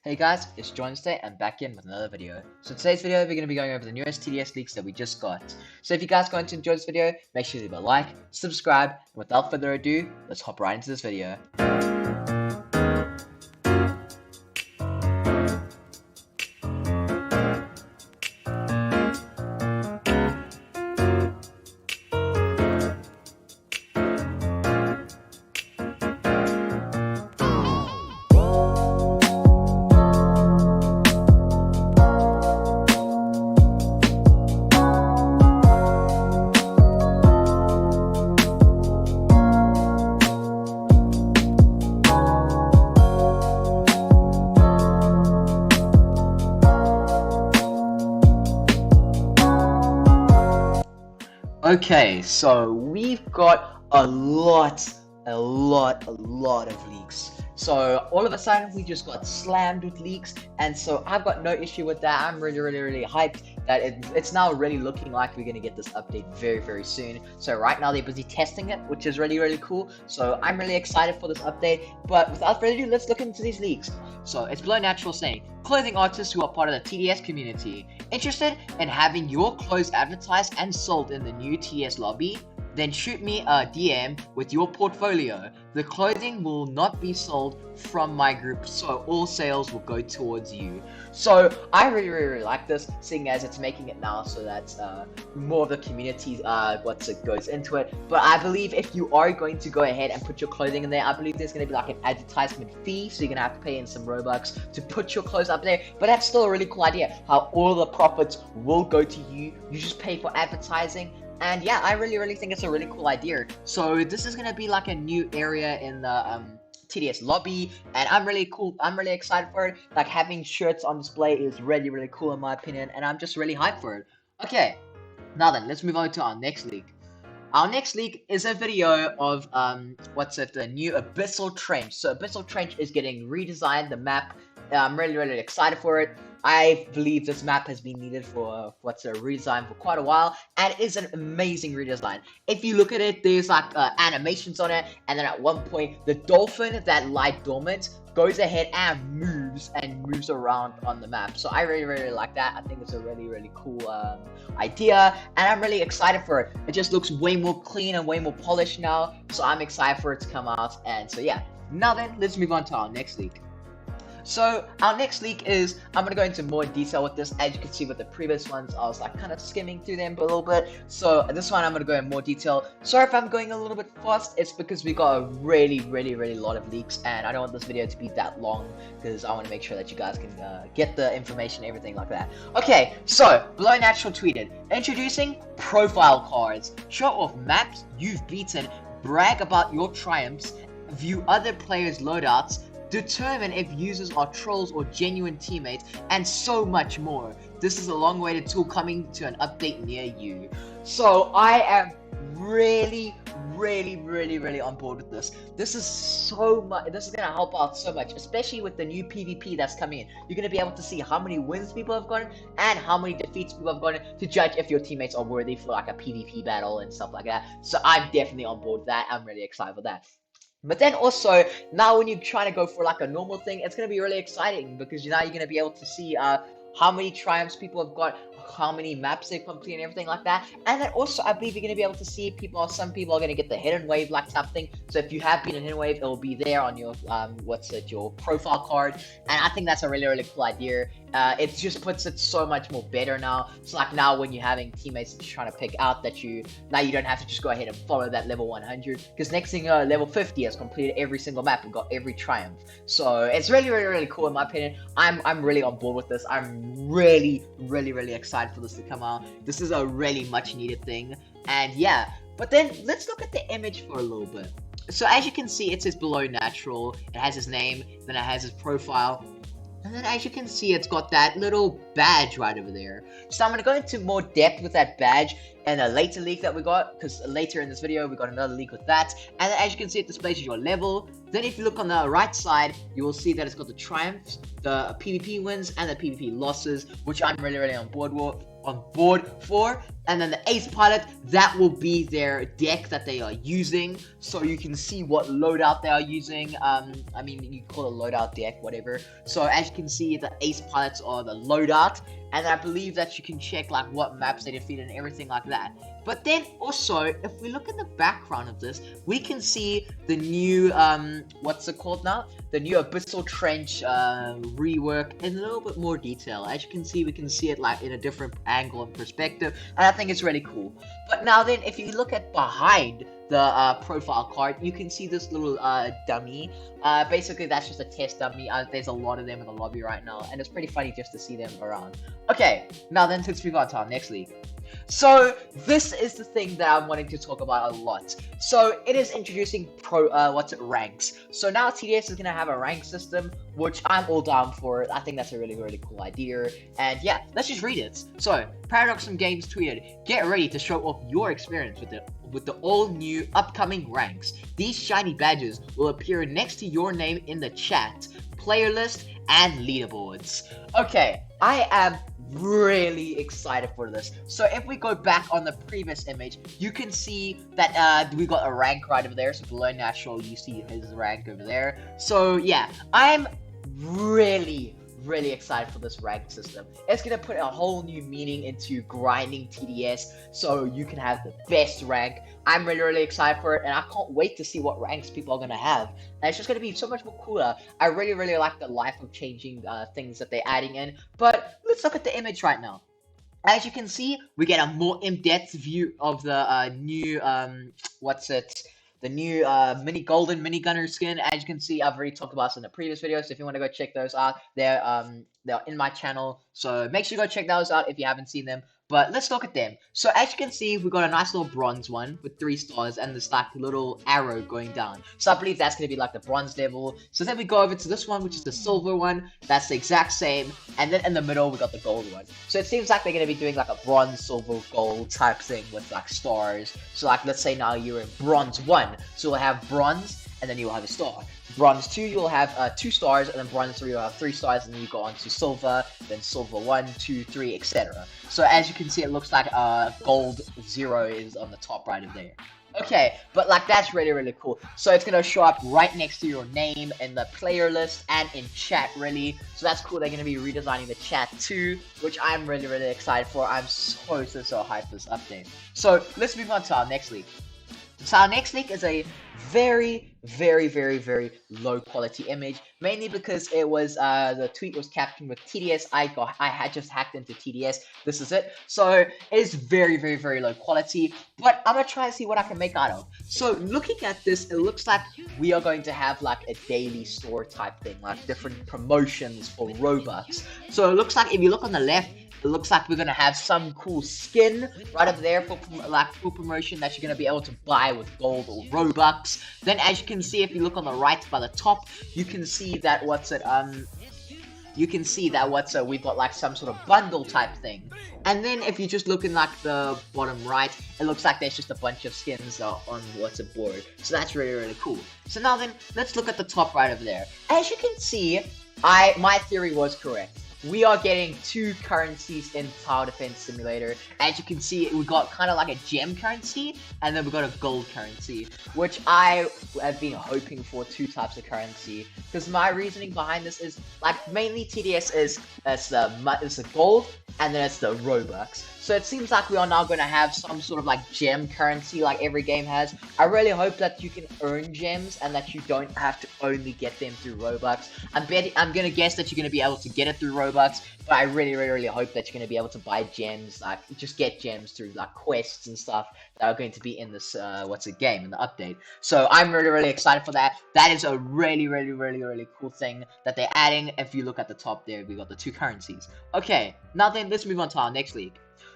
Hey guys, it's John today and back in with another video. So today's video we're going to be going over the newest TDS leaks that we just got. So if you guys are going to enjoy this video, make sure you leave a like, subscribe, and without further ado, let's hop right into this video. Okay, so we've got a lot of leaks. So all of a sudden we just got slammed with leaks, and so I've got no issue with that. I'm really hyped that it's now really looking like we're gonna get this update very soon. So right now they're busy testing it, which is really cool. So I'm really excited for this update. But without further ado, let's look into these leaks. So it's Below Natural saying, clothing artists who are part of the TDS community, interested in having your clothes advertised and sold in the new TDS lobby? Then shoot me a DM with your portfolio. The clothing will not be sold from my group, so all sales will go towards you. So I really like this, seeing as it's making it now so that more of the community goes into it. But I believe if you are going to go ahead and put your clothing in there, I believe there's going to be like an advertisement fee, so you're going to have to pay in some Robux to put your clothes up there. But that's still a really cool idea, how all the profits will go to you. You just pay for advertising. And yeah, I really think it's a really cool idea. So this is gonna be like a new area in the TDS lobby, and I'm really excited for it. Like, having shirts on display is really cool in my opinion, and I'm just really hyped for it. Okay, now then, let's move on to our next leak. Our next leak is a video of the new Abyssal Trench. So Abyssal Trench is getting redesigned, the map. I'm really excited for it. I believe this map has been needed for redesign for quite a while, and it is an amazing redesign. If you look at it, there's like animations on it, and then at one point the dolphin that lied dormant goes ahead and moves around on the map. So I really like that. I think it's a really cool idea, and I'm really excited for it. It just looks way more clean and way more polished now, so I'm excited for it to come out. And so yeah, now then, let's move on to our next leak. So our next leak is, I'm going to go into more detail with this. As you can see with the previous ones, I was like kind of skimming through them a little bit. So this one I'm going to go in more detail. Sorry if I'm going a little bit fast, it's because we got a really lot of leaks, and I don't want this video to be that long because I want to make sure that you guys can get the information, everything like that. Okay, so Below Natural tweeted, introducing profile cards. Show off maps you've beaten, brag about your triumphs, view other players' loadouts, determine if users are trolls or genuine teammates, and so much more. This is a long-awaited tool coming to an update near you. So I am really on board with this. This is so much. This is gonna help out so much, especially with the new PvP that's coming in. You're gonna be able to see how many wins people have gotten and how many defeats people have gotten to judge if your teammates are worthy for like a PvP battle and stuff like that. So I'm definitely on board with that. I'm really excited for that. But then also, now when you're trying to go for like a normal thing, it's going to be really exciting because now you're going to be able to see how many triumphs people have got, how many maps they've completed and everything like that. And then also, I believe you're going to be able to see some people are going to get the hidden wave like type thing. So if you have been in hidden wave, it will be there on your your profile card. And I think that's a really cool idea. It just puts it so much more better now. So like now when you're having teammates that you're trying to pick out, that you don't have to just go ahead and follow that level 100, because next thing level 50 has completed every single map and got every triumph. So it's really cool in my opinion. I'm really on board with this. I'm really excited for this to come out. This is a really much needed thing. And yeah, but then let's look at the image for a little bit. So as you can see, it says Below Natural. It has his name, then it has his profile. And then as you can see, it's got that little badge right over there. So I'm going to go into more depth with that badge in a later leak that we got, because later in this video we got another leak with that. And then as you can see, it displays your level. Then if you look on the right side, you will see that it's got the triumphs, the PvP wins, and the PvP losses, which I'm really on board with. on board for. And then the ace pilot, that will be their deck that they are using, so you can see what loadout they are using. I mean, you call it a loadout deck, whatever. So as you can see, the ace pilots are the loadout, and I believe that you can check like what maps they defeated and everything like that. But then also, if we look in the background of this, we can see the new what's it called now? The new Abyssal Trench rework in a little bit more detail. As you can see, we can see it like in a different angle and perspective, and I think it's really cool. But now then, if you look at behind the profile card, you can see this little dummy. Basically, that's just a test dummy. There's a lot of them in the lobby right now, and it's pretty funny just to see them around. Okay, now then, let's move on to our next league. So this is the thing that I'm wanting to talk about a lot. So it is introducing ranks. So now TDS is gonna have a rank system, which I'm all down for. I think that's a really, really cool idea. And yeah, let's just read it. So Paradox from Games tweeted, "Get ready to show off your experience with the all new upcoming ranks. These shiny badges will appear next to your name in the chat, player list, and leaderboards." Okay, I am really excited for this. So if we go back on the previous image, you can see that we got a rank right over there. So below natural, you see his rank over there. So yeah, I'm really excited for this rank system. It's gonna put a whole new meaning into grinding TDS, so you can have the best rank. I'm really excited for it, and I can't wait to see what ranks people are gonna have. And it's just gonna be so much more cooler. I really like the life of changing things that they're adding in. But let's look at the image right now. As you can see, we get a more in-depth view of the new the new golden mini gunner skin. As you can see, I've already talked about this in the previous video, so if you want to go check those out, they're in my channel, so make sure you go check those out if you haven't seen them. But let's look at them. So as you can see, we got a nice little bronze one with 3 stars and this like little arrow going down. So I believe that's going to be like the bronze level. So then we go over to this one, which is the silver one. That's the exact same. And then in the middle, we got the gold one. So it seems like they're going to be doing like a bronze, silver, gold type thing with like stars. So like, let's say now you're in bronze 1. So we'll have bronze, and then you'll have a star. Bronze 2, you'll have 2 stars, and then bronze 3, you'll have 3 stars, and then you go on to silver, then silver 1, 2, 3, etc. So as you can see, it looks like gold 0 is on the top right of there. Okay, but like that's really cool. So it's gonna show up right next to your name in the player list and in chat, really. So that's cool. They're gonna be redesigning the chat too, which I'm really excited for. I'm so hyped for this update. So let's move on to our next league. So our next leak is a very low quality image, mainly because it was the tweet was captioned with TDS. I had just hacked into TDS. This is it. So it is very low quality, but I'm gonna try and see what I can make out of. So looking at this, it looks like we are going to have like a daily store type thing, like different promotions for Robux. So it looks like if you look on the left, it looks like we're gonna have some cool skin right up there for like full promotion that you're gonna be able to buy with gold or Robux. Then as you can see, if you look on the right by the top, you can see that we've got like some sort of bundle type thing. And then if you just look in like the bottom right, it looks like there's just a bunch of skins on board. So that's really cool. So now then, let's look at the top right over there. As you can see, my theory was correct. We are getting 2 currencies in Tower Defense Simulator. As you can see, we got kind of like a gem currency, and then we got a gold currency, which I have been hoping for 2 types of currency. Because my reasoning behind this is, like, mainly TDS is the gold, and then it's the Robux. So it seems like we are now going to have some sort of like gem currency like every game has. I really hope that you can earn gems and that you don't have to only get them through Robux. I'm going to guess that you're going to be able to get it through Robux, but I really hope that you're going to be able to buy gems, like just get gems through like quests and stuff that are going to be in this game in the update. So I'm really excited for that. That is a really cool thing that they're adding. If you look at the top there, we got the 2 currencies. Okay, now then let's move on to our next league.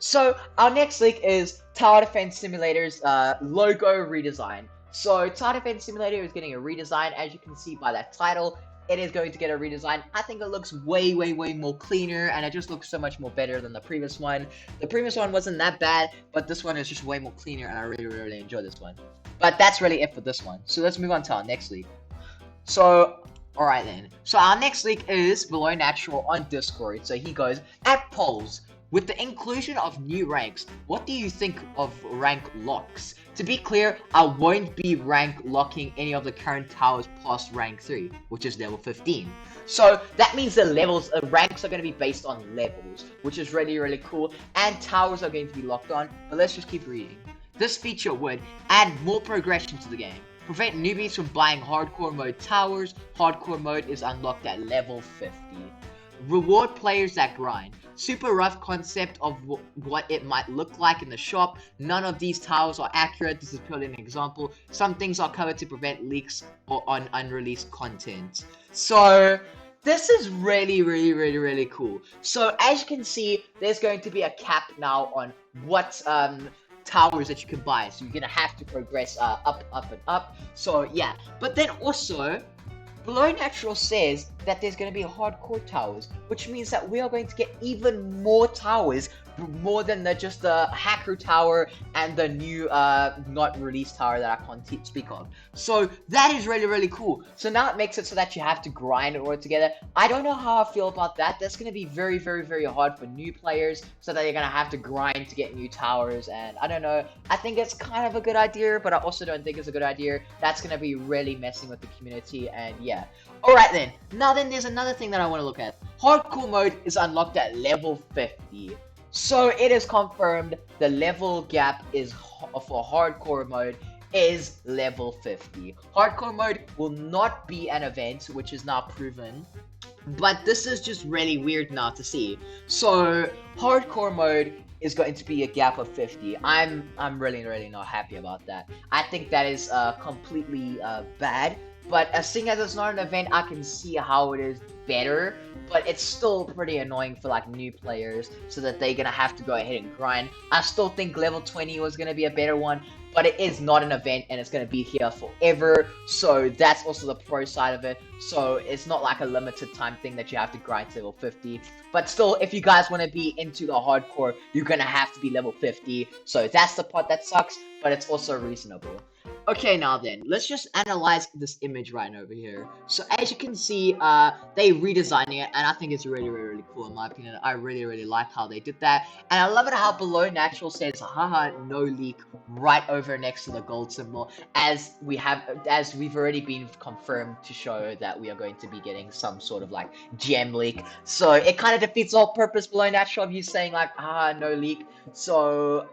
So our next leak is Tower Defense Simulator's logo redesign. So Tower Defense Simulator is getting a redesign. As you can see by that title, it is going to get a redesign. I think it looks way more cleaner, and it just looks so much more better than the previous one. The previous one wasn't that bad, but this one is just way more cleaner, and I really enjoy this one. But that's really it for this one. So let's move on to our next leak. So alright then. So our next leak is Below Natural on Discord. So he goes, at polls, With the inclusion of new ranks, what do you think of rank locks? To be clear, I won't be rank locking any of the current towers past rank 3, which is level 15. So that means the ranks are going to be based on levels, which is really, really cool, and towers are going to be locked on, but let's just keep reading. This feature would add more progression to the game, prevent newbies from buying hardcore mode towers. Hardcore mode is unlocked at level 50. Reward players that grind. Super rough concept of what it might look like in the shop. None of these towers are accurate. This is purely an example. Some things are covered to prevent leaks or on unreleased content. So this is really cool. So as you can see, there's going to be a cap now on what towers that you can buy. So you're gonna have to progress up and up. So yeah, but then also Below Natural says that there's going to be hardcore towers, which means that we are going to get even more towers, more than just the hacker tower and the new not released tower that I can't speak of. So that is really cool. So now it makes it so that you have to grind it all together. I don't know how I feel about that. That's going to be very hard for new players, so that you're going to have to grind to get new towers, and I don't know. I think it's kind of a good idea, but I also don't think it's a good idea. That's going to be really messing with the community, and yeah. Alright then, now then there's another thing that I want to look at. Hardcore mode is unlocked at level 50. So it is confirmed the level gap is for hardcore mode is level 50. Hardcore mode will not be an event, which is now proven. But this is just really weird now to see. So hardcore mode is going to be a gap of 50. I'm really not happy about that. I think that is completely bad. But seeing as it's not an event, I can see how it is better. But it's still pretty annoying for like new players, so that they're gonna have to go ahead and grind. I still think level 20 was gonna be a better one, but it is not an event and it's gonna be here forever. So that's also the pro side of it. So it's not like a limited time thing that you have to grind to level 50. But still, if you guys want to be into the hardcore, you're gonna have to be level 50. So that's the part that sucks, but it's also reasonable. Okay, now then, let's just analyze this image right over here. So as you can see, they redesigning it, and I think it's really cool in my opinion. I really like how they did that, and I love it how Below Natural says haha no leak right over next to the gold symbol, as we've already been confirmed to show that we are going to be getting some sort of like gem leak. So it kind of defeats the whole purpose Below Natural of you saying like haha no leak. So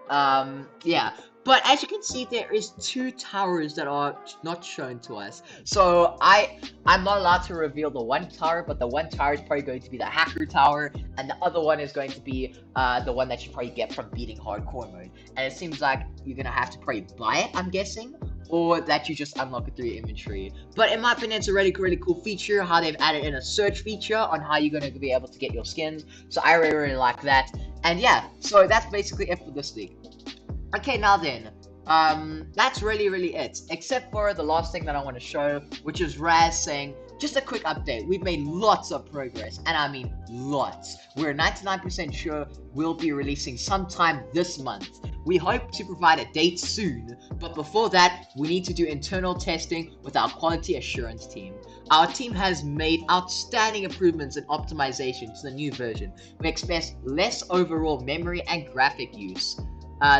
yeah. But as you can see, there is 2 towers that are not shown to us. So I'm not allowed to reveal the one tower, but the one tower is probably going to be the hacker tower, and the other one is going to be the one that you probably get from beating hardcore mode. And it seems like you're gonna have to probably buy it, I'm guessing, or that you just unlock it through your inventory. But in my opinion, it's a really cool feature, how they've added in a search feature on how you're going to be able to get your skins. So I really like that. And yeah, so that's basically it for this week. Okay, now then, that's really it, except for the last thing that I want to show, which is Raz saying, just a quick update, we've made lots of progress, and I mean lots. We're 99% sure we'll be releasing sometime this month. We hope to provide a date soon, but before that, we need to do internal testing with our quality assurance team. Our team has made outstanding improvements and optimization to the new version. We expect less overall memory and graphic use.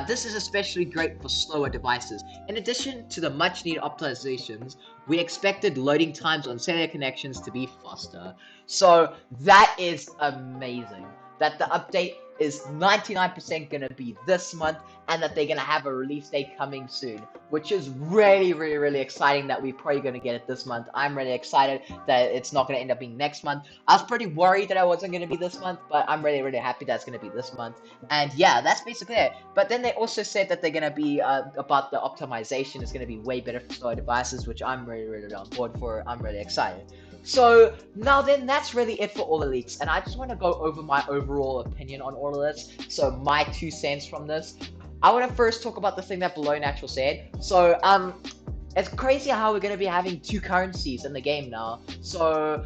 This is especially great for slower devices. In addition to the much needed optimizations, we expected loading times on cellular connections to be faster. So that is amazing. That the update is 99% gonna be this month, and that they're gonna have a release date coming soon, which is really exciting that we're probably gonna get it this month. I'm really excited that it's not gonna end up being next month. I was pretty worried that I wasn't gonna be this month, but I'm really happy that it's gonna be this month. And yeah, that's basically it. But then they also said that they're gonna be about the optimization is gonna be way better for slower devices, which I'm really on board for. I'm really excited. So now then, that's really it for all the leaks, and I just want to go over my overall opinion on all of this. So my 2 cents from this. I want to first talk about the thing that Below Natural said. So it's crazy how we're going to be having 2 currencies in the game now. So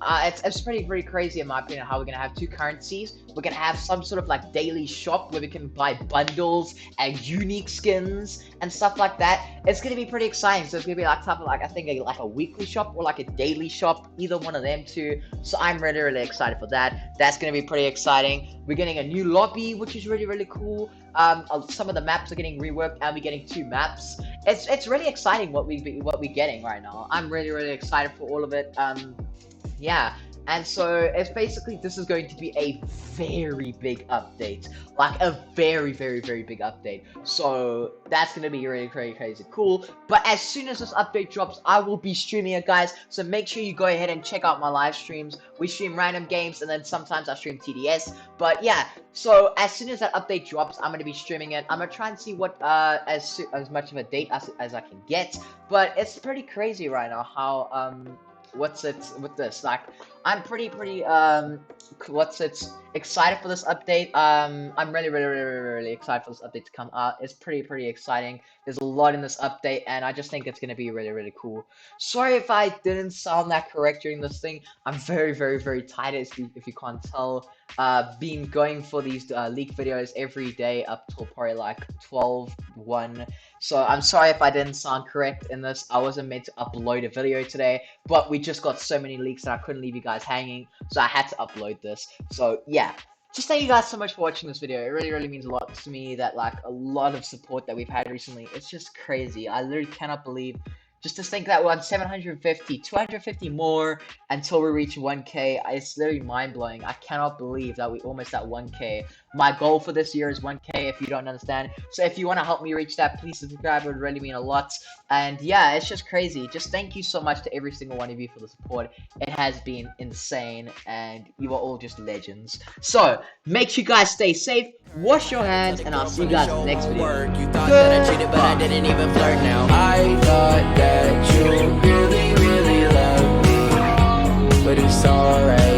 it's pretty crazy in my opinion how we're gonna have two currencies. We're gonna have some sort of like daily shop where we can buy bundles and unique skins and stuff like that. It's gonna be pretty exciting. So it's gonna be like type of like I think like a weekly shop or like a daily shop, either one of them two. So I'm really excited for that. That's gonna be pretty exciting. We're getting a new lobby, which is really cool. Some of the maps are getting reworked, and we're getting 2 maps. It's really exciting what we're getting right now. I'm really excited for all of it. Yeah, and so it's basically this is going to be a very big update, like a very big update. So that's gonna be really crazy cool. But as soon as this update drops, I will be streaming it, guys. So make sure you go ahead and check out my live streams. We stream random games, and then sometimes I stream TDS. But yeah, so as soon as that update drops, I'm gonna be streaming it. I'm gonna try and see what as much of a date as I can get. But it's pretty crazy right now how what's it with this, like I'm pretty excited for this update. I'm really excited for this update to come out. It's pretty exciting. There's a lot in this update, and I just think it's gonna be really cool. Sorry if I didn't sound that correct during this thing. I'm very tired, if you can't tell. Been going for these leak videos every day up till probably like 12:1. So I'm sorry if I didn't sound correct in this. I wasn't meant to upload a video today, but we just got so many leaks that I couldn't leave you guys hanging, so I had to upload this. So yeah, just thank you guys so much for watching this video. It really means a lot to me, that like a lot of support that we've had recently. It's just crazy. I literally cannot believe just to think that we're on 750, 250 more until we reach 1K. It's literally mind-blowing. I cannot believe that we almost at 1K. My goal for this year is 1K, if you don't understand. So if you want to help me reach that, please subscribe. It would really mean a lot. And yeah, it's just crazy. Just thank you so much to every single one of you for the support. It has been insane, and you are all just legends. So make sure you guys stay safe, wash your hands, and I'll see you guys in the next video. You thought that I cheated, but I didn't even flirt. Now I thought that you really love me, but it's alright.